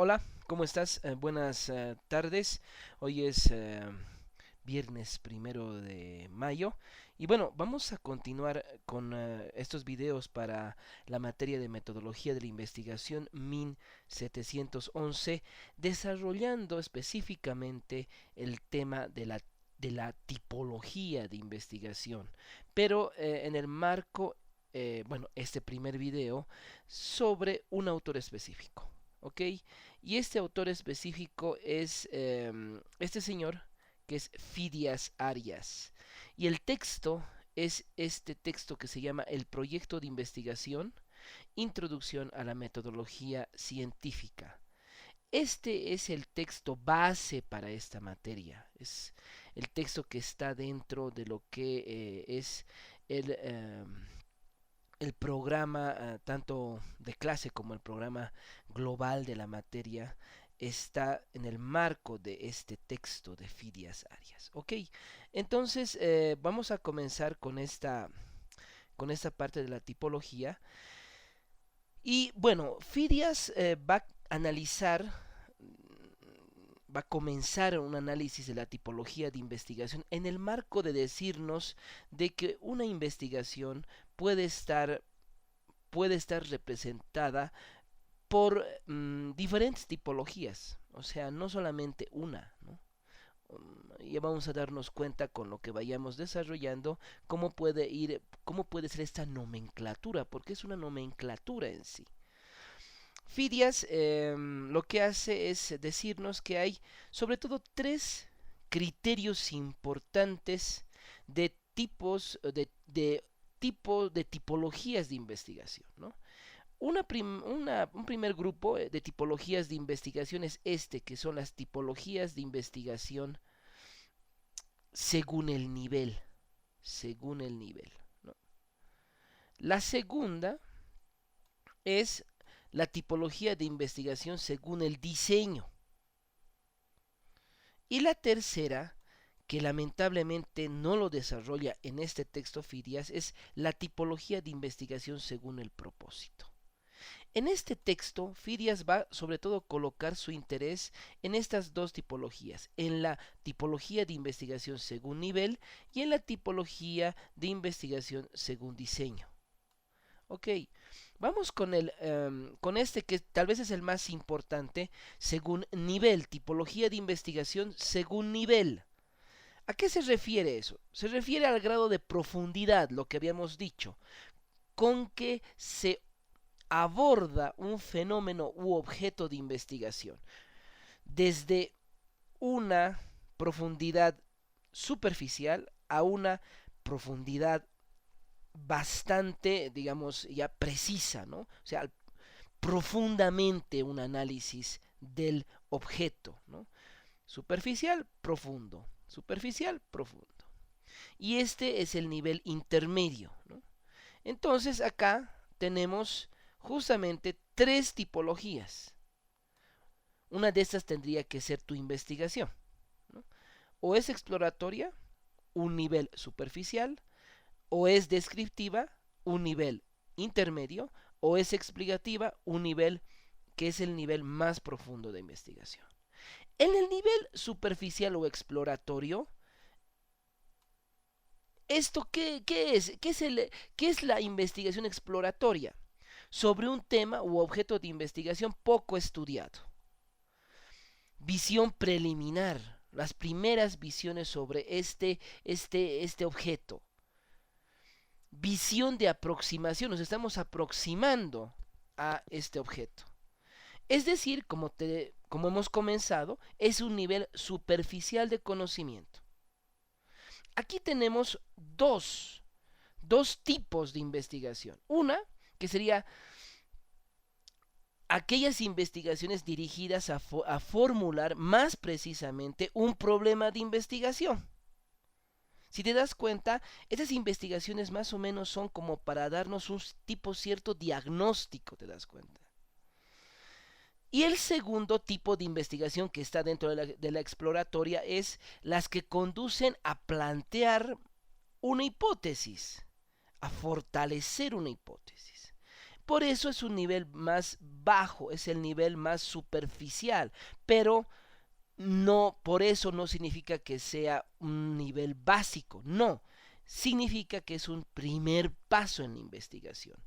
Hola, ¿cómo estás? Buenas tardes. Hoy es viernes 1 de mayo y bueno, vamos a continuar con estos videos para la materia de metodología de la investigación MIN 711, desarrollando específicamente el tema de la tipología de investigación, pero en el marco, bueno, este primer video sobre un autor específico. ¿Ok? Y este autor específico es este señor que es Fidias Arias. Y el texto es este texto que se llama El proyecto de investigación, Introducción a la metodología científica. Este es el texto base para esta materia. Es el texto que está dentro de lo que es el, el programa, tanto de clase como el programa global de la materia, está en el marco de este texto de Fidias Arias. Ok, entonces vamos a comenzar con esta parte de la tipología. Y bueno, Fidias va a analizar, va a comenzar un análisis de la tipología de investigación en el marco de decirnos de que una investigación puede estar representada por diferentes tipologías, o sea, no solamente una, ¿no? Ya vamos a darnos cuenta con lo que vayamos desarrollando cómo puede ser esta nomenclatura, porque es una nomenclatura en sí. Fidias lo que hace es decirnos que hay sobre todo tres criterios importantes de tipos de tipologías de investigación, ¿no? Un primer grupo de tipologías de investigación es que son las tipologías de investigación según el nivel, según el nivel, ¿no? La segunda es la tipología de investigación según el diseño. Y la tercera, que lamentablemente no lo desarrolla en este texto Fidias, es la tipología de investigación según el propósito. En este texto, Fidias va sobre todo a colocar su interés en estas dos tipologías, en la tipología de investigación según nivel y en la tipología de investigación según diseño. Ok, vamos con este que tal vez es el más importante, según nivel, tipología de investigación según nivel. ¿A qué se refiere eso? Se refiere al grado de profundidad, lo que habíamos dicho, con que se aborda un fenómeno u objeto de investigación, desde una profundidad superficial a una profundidad bastante, digamos, ya precisa, ¿no? O sea, profundamente un análisis del objeto, ¿no? Superficial, profundo. Superficial, profundo. Y este es el nivel intermedio, ¿no? Entonces acá tenemos justamente tres tipologías. Una de estas tendría que ser tu investigación, ¿no? O es exploratoria, un nivel superficial, o es descriptiva, un nivel intermedio, o es explicativa, un nivel que es el nivel más profundo de investigación. En el nivel superficial o exploratorio, ¿esto qué es? ¿Qué es la investigación exploratoria? Sobre un tema u objeto de investigación poco estudiado. Visión preliminar, las primeras visiones sobre este objeto. Visión de aproximación, nos estamos aproximando a este objeto. Es decir, como hemos comenzado, es un nivel superficial de conocimiento. Aquí tenemos dos tipos de investigación. Una, que sería aquellas investigaciones dirigidas a formular más precisamente un problema de investigación. Si te das cuenta, esas investigaciones más o menos son como para darnos un tipo cierto diagnóstico, te das cuenta. Y el segundo tipo de investigación que está dentro de la exploratoria es las que conducen a plantear una hipótesis, a fortalecer una hipótesis. Por eso es un nivel más bajo, es el nivel más superficial, pero no, por eso no significa que sea un nivel básico, no, significa que es un primer paso en la investigación.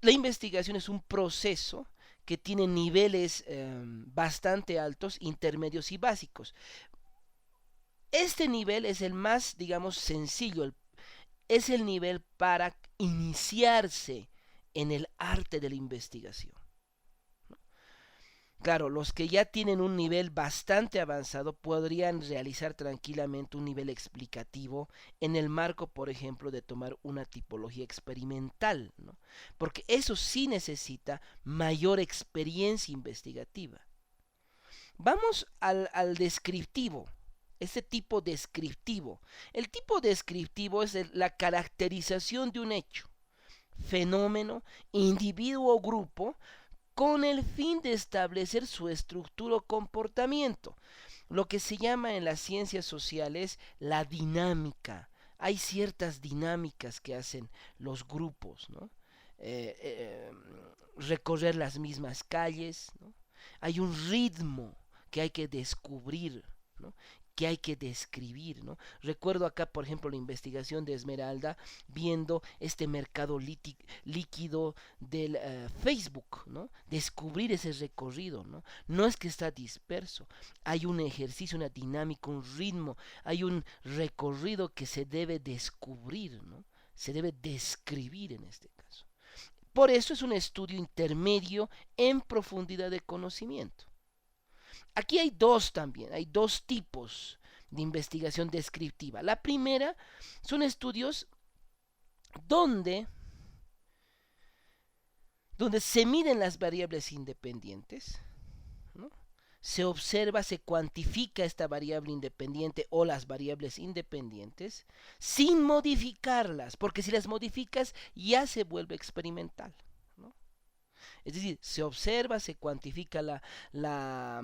La investigación es un proceso que tiene niveles bastante altos, intermedios y básicos. Este nivel es el más, digamos, sencillo, es el nivel para iniciarse en el arte de la investigación. Claro, los que ya tienen un nivel bastante avanzado podrían realizar tranquilamente un nivel explicativo en el marco, por ejemplo, de tomar una tipología experimental, ¿no? Porque eso sí necesita mayor experiencia investigativa. Vamos al descriptivo, ese tipo descriptivo. El tipo descriptivo es la caracterización de un hecho, fenómeno, individuo o grupo con el fin de establecer su estructura o comportamiento, lo que se llama en las ciencias sociales la dinámica. Hay ciertas dinámicas que hacen los grupos, ¿no? Eh, eh, Recorrer las mismas calles, ¿no? Hay un ritmo que hay que descubrir, ¿no? Que hay que describir, ¿no? Recuerdo acá, por ejemplo, la investigación de Esmeralda viendo este mercado líquido del Facebook, ¿no? Descubrir ese recorrido, ¿no? No es que está disperso, hay un ejercicio, una dinámica, un ritmo, hay un recorrido que se debe descubrir, ¿no? Se debe describir en este caso. Por eso es un estudio intermedio en profundidad de conocimiento. Aquí hay dos también, hay dos tipos de investigación descriptiva. La primera son estudios donde, donde se miden las variables independientes, ¿no? Se observa, se cuantifica esta variable independiente o las variables independientes sin modificarlas, porque si las modificas ya se vuelve experimental. Es decir, se observa, se cuantifica la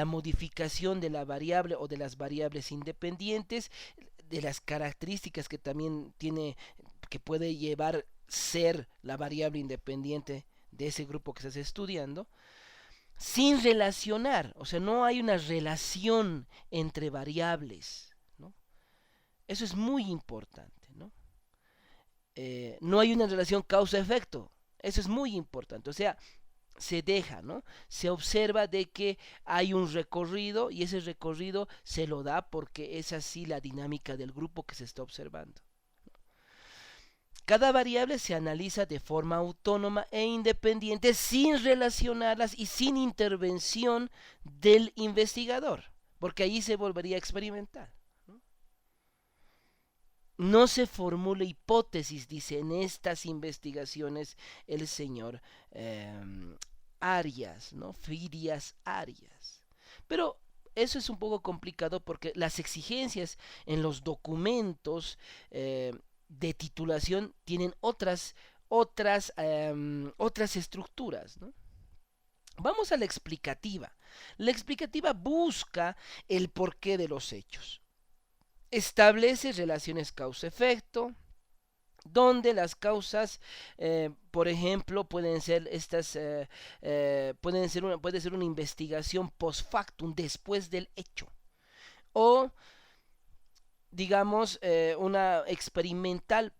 modificación de la variable o de las variables independientes, de las características que también tiene, que puede llevar ser la variable independiente de ese grupo que estás estudiando, sin relacionar, o sea, no hay una relación entre variables, ¿no? Eso es muy importante, ¿no? No hay una relación causa-efecto, eso es muy importante, o sea, se deja, ¿no? Se observa de que hay un recorrido y ese recorrido se lo da porque es así la dinámica del grupo que se está observando. Cada variable se analiza de forma autónoma e independiente sin relacionarlas y sin intervención del investigador, porque allí se volvería experimental. No se formula hipótesis, dice en estas investigaciones el señor Arias, ¿no? Fidias Arias. Pero eso es un poco complicado porque las exigencias en los documentos de titulación tienen otras estructuras, ¿no? Vamos a la explicativa. La explicativa busca el porqué de los hechos. Establece relaciones causa-efecto, donde las causas, por ejemplo, pueden ser estas, puede ser una investigación post factum, después del hecho, o digamos una experimental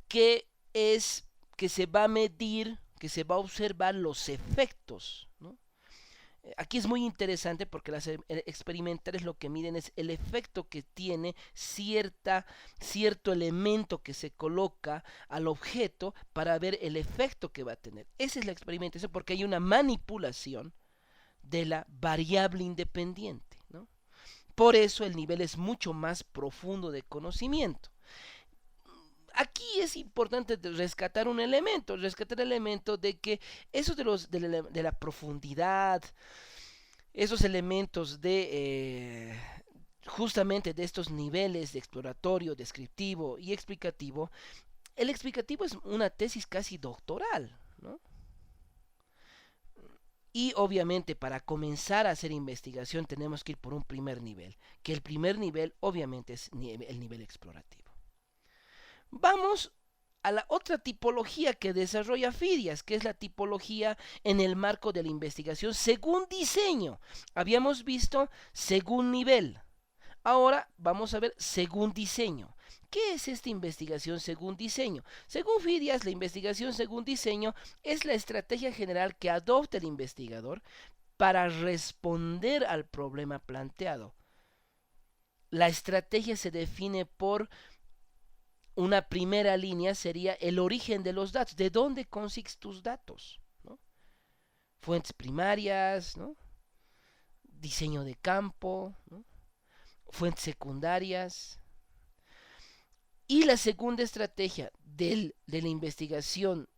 que es que se va a medir, que se va a observar los efectos, ¿no? Aquí es muy interesante porque las experimentales lo que miden es el efecto que tiene cierto elemento que se coloca al objeto para ver el efecto que va a tener. Esa es la experimentación porque hay una manipulación de la variable independiente, ¿no? Por eso el nivel es mucho más profundo de conocimiento. Aquí es importante rescatar un elemento, rescatar el elemento de que eso de la profundidad, esos elementos de justamente de estos niveles de exploratorio, descriptivo y explicativo, el explicativo es una tesis casi doctoral, ¿no? Y obviamente para comenzar a hacer investigación tenemos que ir por un primer nivel, que el primer nivel obviamente es el nivel explorativo. Vamos a la otra tipología que desarrolla Fidias, que es la tipología en el marco de la investigación según diseño. Habíamos visto según nivel. Ahora vamos a ver según diseño. ¿Qué es esta investigación según diseño? Según Fidias, la investigación según diseño es la estrategia general que adopta el investigador para responder al problema planteado. La estrategia se define por una primera línea, sería el origen de los datos. ¿De dónde consigues tus datos? ¿No? Fuentes primarias, ¿no? Diseño de campo, ¿no? Fuentes secundarias. Y la segunda estrategia de la investigación,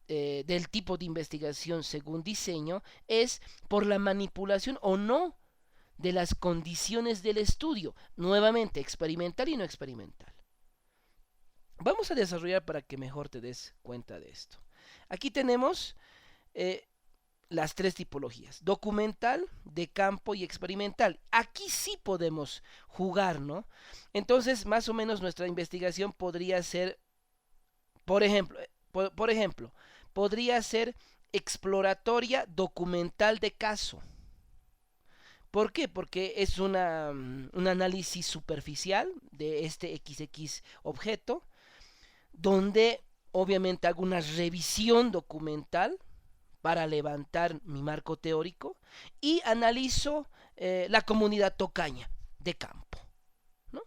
del tipo de investigación según diseño, es por la manipulación o no de las condiciones del estudio, nuevamente experimental y no experimental. Vamos a desarrollar para que mejor te des cuenta de esto. Aquí tenemos las tres tipologías: documental, de campo y experimental. Aquí sí podemos jugar, ¿no? Entonces, más o menos nuestra investigación podría ser, por ejemplo, podría ser exploratoria documental de caso. ¿Por qué? Porque es un análisis superficial de este XX objeto, donde obviamente hago una revisión documental para levantar mi marco teórico y analizo la comunidad tocaña de campo, ¿no?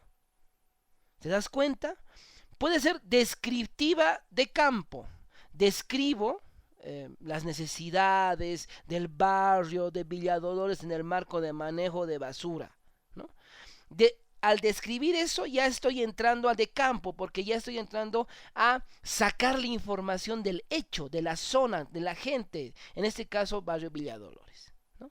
¿Te das cuenta? Puede ser descriptiva de campo. Describo las necesidades del barrio de Villa Dolores en el marco de manejo de basura, ¿no? Al describir eso ya estoy entrando a de campo, porque ya estoy entrando a sacar la información del hecho, de la zona, de la gente, en este caso barrio Villa Dolores, ¿no?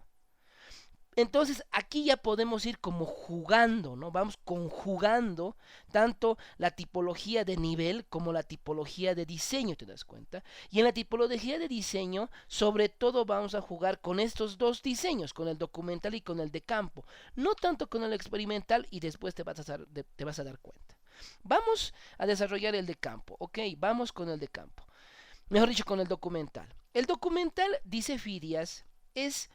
Entonces aquí ya podemos ir como jugando, ¿no? Vamos conjugando tanto la tipología de nivel como la tipología de diseño, ¿te das cuenta? Y en la tipología de diseño, sobre todo vamos a jugar con estos dos diseños, con el documental y con el de campo. No tanto con el experimental, y después te vas a dar cuenta. Vamos a desarrollar el de campo, ¿ok? Vamos con el de campo. Mejor dicho, con el documental. El documental, dice Fidias, es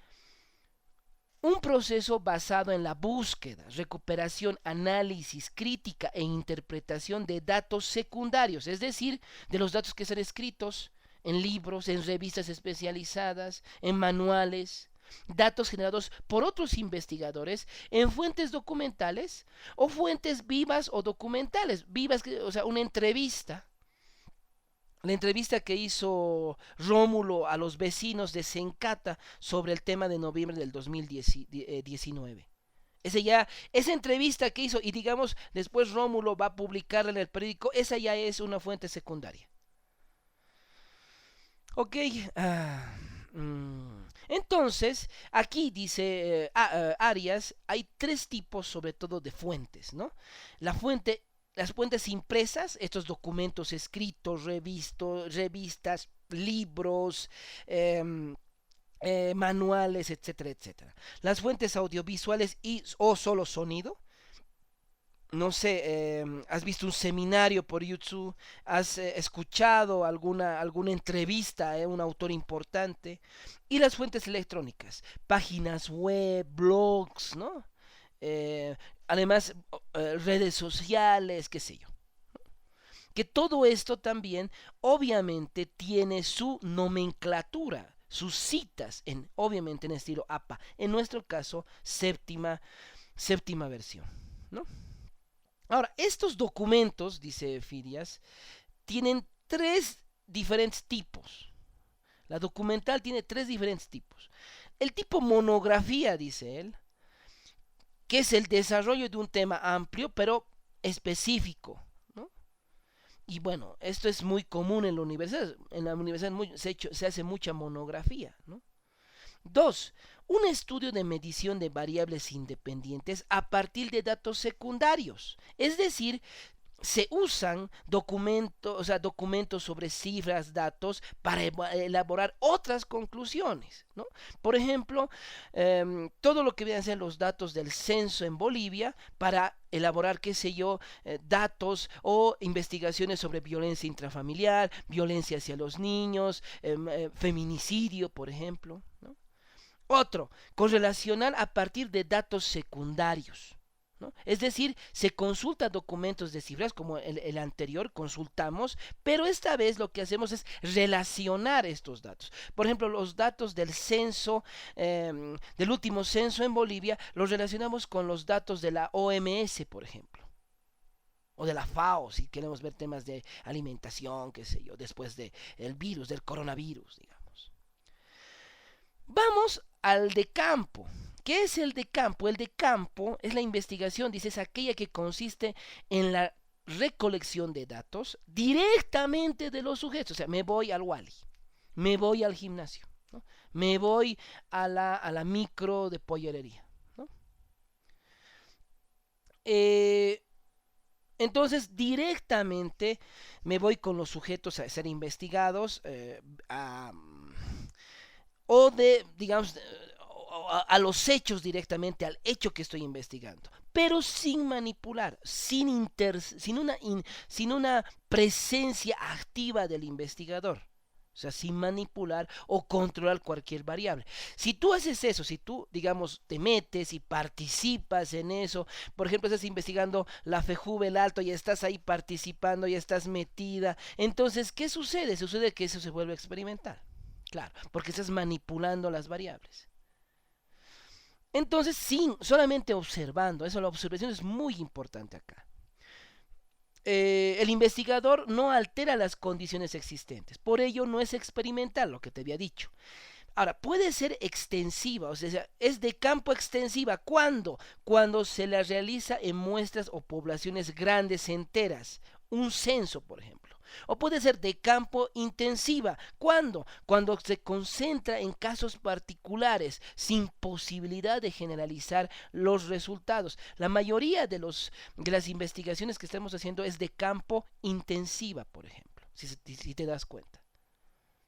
un proceso basado en la búsqueda, recuperación, análisis, crítica e interpretación de datos secundarios, es decir, de los datos que están escritos en libros, en revistas especializadas, en manuales, datos generados por otros investigadores en fuentes documentales o fuentes vivas o documentales, vivas, o sea, una entrevista. La entrevista que hizo Rómulo a los vecinos de Sencata sobre el tema de noviembre del 2019. Esa entrevista que hizo, y digamos, después Rómulo va a publicarla en el periódico, esa ya es una fuente secundaria. Ok. Entonces, aquí dice Arias, hay tres tipos sobre todo de fuentes, ¿no? Las fuentes impresas, estos documentos escritos, revistas, libros, manuales, etcétera, etcétera. Las fuentes audiovisuales o solo sonido. No sé, has visto un seminario por YouTube, has escuchado alguna entrevista a un autor importante. Y las fuentes electrónicas, páginas web, blogs, ¿no? Además, redes sociales, qué sé yo. Que todo esto también obviamente tiene su nomenclatura, sus citas, obviamente en estilo APA. En nuestro caso, séptima versión, ¿no? Ahora, estos documentos, dice Fidias, tienen tres diferentes tipos. La documental tiene tres diferentes tipos. El tipo monografía, dice él, que es el desarrollo de un tema amplio pero específico, ¿no? Y bueno, esto es muy común en la universidad. En la universidad se hace mucha monografía, ¿no? Dos, un estudio de medición de variables independientes a partir de datos secundarios. Es decir, se usan documentos, o sea, documentos sobre cifras, datos, para elaborar otras conclusiones, ¿no? Por ejemplo, todo lo que vienen a ser los datos del censo en Bolivia para elaborar, qué sé yo, datos o investigaciones sobre violencia intrafamiliar, violencia hacia los niños, feminicidio, por ejemplo, ¿no? Otro, correlacionar a partir de datos secundarios, ¿no? Es decir, se consulta documentos de cifras como el anterior, consultamos, pero esta vez lo que hacemos es relacionar estos datos. Por ejemplo, los datos del censo, del último censo en Bolivia, los relacionamos con los datos de la OMS, por ejemplo, o de la FAO, si queremos ver temas de alimentación, qué sé yo, después del virus, del coronavirus, digamos. Vamos al de campo. ¿Qué es el de campo? El de campo es la investigación, dice, es aquella que consiste en la recolección de datos directamente de los sujetos. O sea, me voy al Wally, me voy al gimnasio, ¿no? Me voy a la micro de pollerería, ¿no? Entonces, directamente me voy con los sujetos a ser investigados, o de, digamos, a los hechos directamente, al hecho que estoy investigando, pero sin manipular, sin una presencia activa del investigador. O sea, sin manipular o controlar cualquier variable. Si tú haces eso, si tú, digamos, te metes y participas en eso, por ejemplo, estás investigando la FEJUVE, el Alto, y estás ahí participando, y estás metida, entonces, ¿qué sucede? Sucede que eso se vuelve experimental. Claro, porque estás manipulando las variables. Entonces, sin solamente observando, eso la observación es muy importante acá. El investigador no altera las condiciones existentes, por ello no es experimental, lo que te había dicho. Ahora, puede ser extensiva, o sea, es de campo extensiva. ¿Cuándo? Cuando se la realiza en muestras o poblaciones grandes enteras, un censo, por ejemplo. O puede ser de campo intensiva. ¿Cuándo? Cuando se concentra en casos particulares, sin posibilidad de generalizar los resultados. La mayoría de las investigaciones que estamos haciendo es de campo intensiva, por ejemplo, si te das cuenta,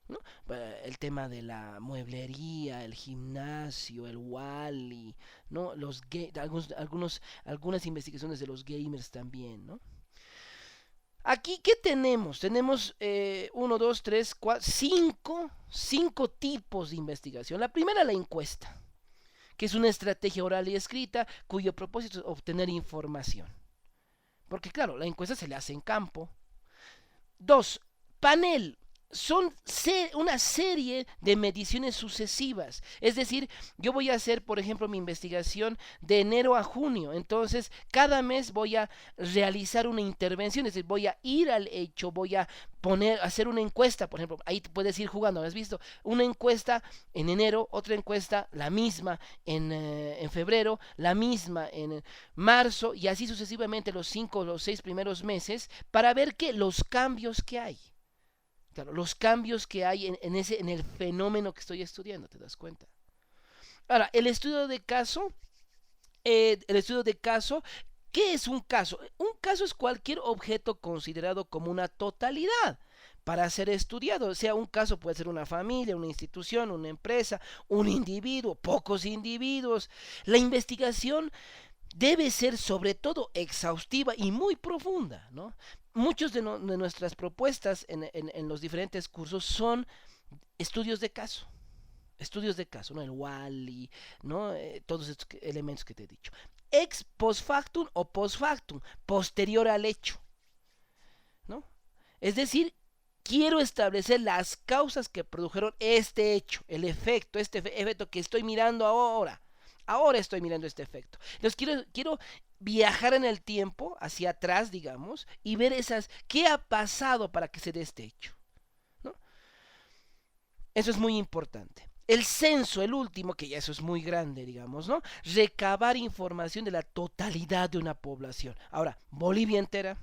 ¿no? El tema de la mueblería, el gimnasio, el Wally, ¿no? Algunas investigaciones de los gamers también, ¿no? Aquí, ¿qué tenemos? Tenemos uno, dos, tres, cuatro, cinco tipos de investigación. La primera, la encuesta, que es una estrategia oral y escrita cuyo propósito es obtener información. Porque claro, la encuesta se le hace en campo. Dos, panel, son una serie de mediciones sucesivas. Es decir, yo voy a hacer, por ejemplo, mi investigación de enero a junio. Entonces, cada mes voy a realizar una intervención. Es decir, voy a ir al hecho, voy a hacer una encuesta, por ejemplo. Ahí puedes ir jugando, ¿has visto? Una encuesta en enero, otra encuesta, la misma en febrero, la misma en marzo, y así sucesivamente los 5 o los 6 primeros meses, para ver los cambios que hay. Claro, los cambios que hay en el fenómeno que estoy estudiando, ¿te das cuenta? Ahora, el estudio de caso, ¿qué es un caso? Un caso es cualquier objeto considerado como una totalidad para ser estudiado. O sea, un caso puede ser una familia, una institución, una empresa, un individuo, pocos individuos. La investigación debe ser sobre todo exhaustiva y muy profunda, ¿no? Muchos de nuestras propuestas en los diferentes cursos son estudios de caso. Estudios de caso, ¿no? El Wally, ¿no? Todos estos elementos que te he dicho. Ex post factum o post factum, posterior al hecho, ¿no? Es decir, quiero establecer las causas que produjeron este hecho, el efecto, este efecto que estoy mirando ahora. Ahora estoy mirando este efecto. Entonces quiero viajar en el tiempo, hacia atrás, digamos, y ver qué ha pasado para que se dé este hecho, ¿no? Eso es muy importante. El censo, el último, que ya eso es muy grande, digamos, ¿no? Recabar información de la totalidad de una población. Ahora, Bolivia entera,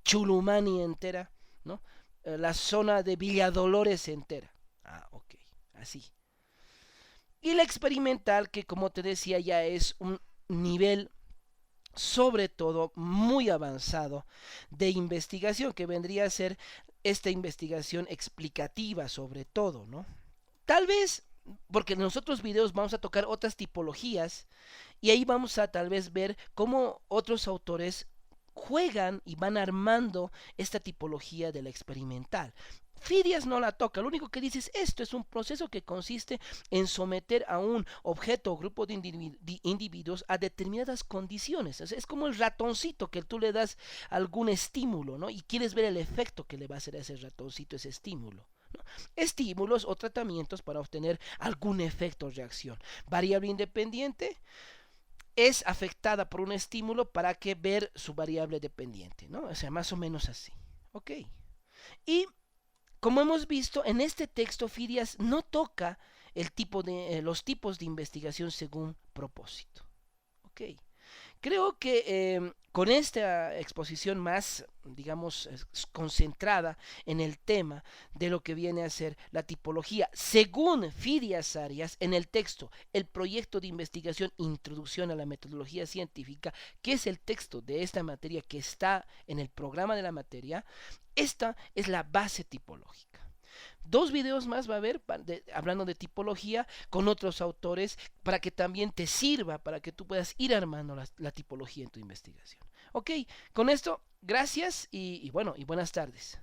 Chulumani entera, ¿no? La zona de Villadolores entera. Ah, ok, así. Y la experimental, que como te decía ya es un nivel sobre todo muy avanzado de investigación, que vendría a ser esta investigación explicativa sobre todo, ¿no? Tal vez, porque en los otros videos vamos a tocar otras tipologías y ahí vamos a tal vez ver cómo otros autores juegan y van armando esta tipología de la experimental. Fidias no la toca, lo único que dice es esto es un proceso que consiste en someter a un objeto o grupo de individuos a determinadas condiciones. Es como el ratoncito que tú le das algún estímulo, ¿no? Y quieres ver el efecto que le va a hacer a ese ratoncito ese estímulo. ¿No? Estímulos o tratamientos para obtener algún efecto o reacción. Variable independiente es afectada por un estímulo para que ver su variable dependiente, ¿no? O sea, más o menos así. Ok. Y como hemos visto, en este texto Fidias no toca los tipos de investigación según propósito. Ok. Creo que con esta exposición más, digamos, concentrada en el tema de lo que viene a ser la tipología, según Fidias Arias, en el texto, el proyecto de investigación Introducción a la metodología científica, que es el texto de esta materia que está en el programa de la materia, esta es la base tipológica. Dos videos más va a haber hablando de tipología con otros autores para que también te sirva, para que tú puedas ir armando la tipología en tu investigación. Ok, con esto, gracias y bueno, y buenas tardes.